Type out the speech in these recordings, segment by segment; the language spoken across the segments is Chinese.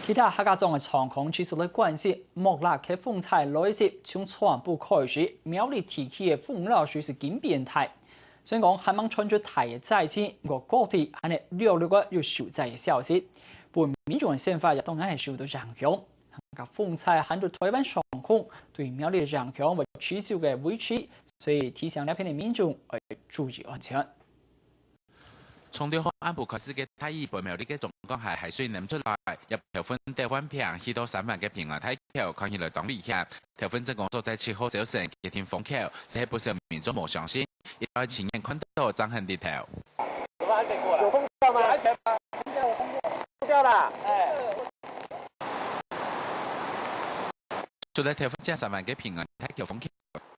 其他客家庄的长空技术的关系，莫拉克风采来袭，从全部开始，苗栗地区的风老师是更变态。虽然讲还望传出台的债券，我各地还係略個有受債嘅消息，本民眾嘅想法亦都係受到影響。客家風采喊到台灣上空，對苗栗嘅影響會持續嘅維持，所以提醒呢邊嘅民眾要注意安全。 從調安部開始嘅睇醫報苗呢嘅總共係海水諗出來，入條分台灣平去到3萬嘅平安睇橋，看起來當危險。條分正工作在7號早晨嘅天風橋，只係不少民眾冇相信，因為親眼看到漲痕跌頭。有風掉嗎？安全嗎？風掉啦！除了條分正3萬嘅平安睇橋風橋，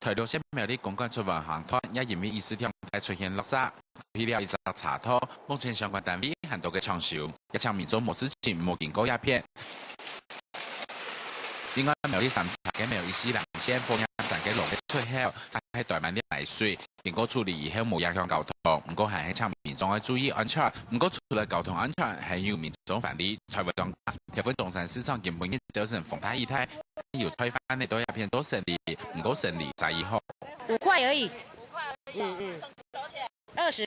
台東縣苗栗公館出運航團也因為意識狀態出現落沙。 批了一張查拖，目前相關單位很多嘅搶修，一場民眾冇事情冇見過鴉片。另外，苗栗3查嘅苗栗西南線鳳陽山嘅路嘅出口，喺大滿啲泥水，經過處理以後冇影響交通，不過係請民眾要注意安全。不過除了交通安全，還有民眾反例，財務狀況，條分中山市場根本嘅造成風大異態，有推翻嘅都鴉片都勝利，唔夠勝利在以後。5塊而已。5塊。20塊。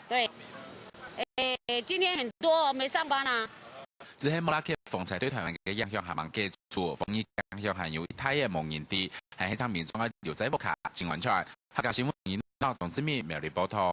對。今天很多沒上班啊。只係莫拉克風采對台灣嘅影響還蠻記住，風雨影響還有一太嘅蒙人地，係希望民眾要留在屋企，盡安全。客家新聞引導董志明苗栗報道。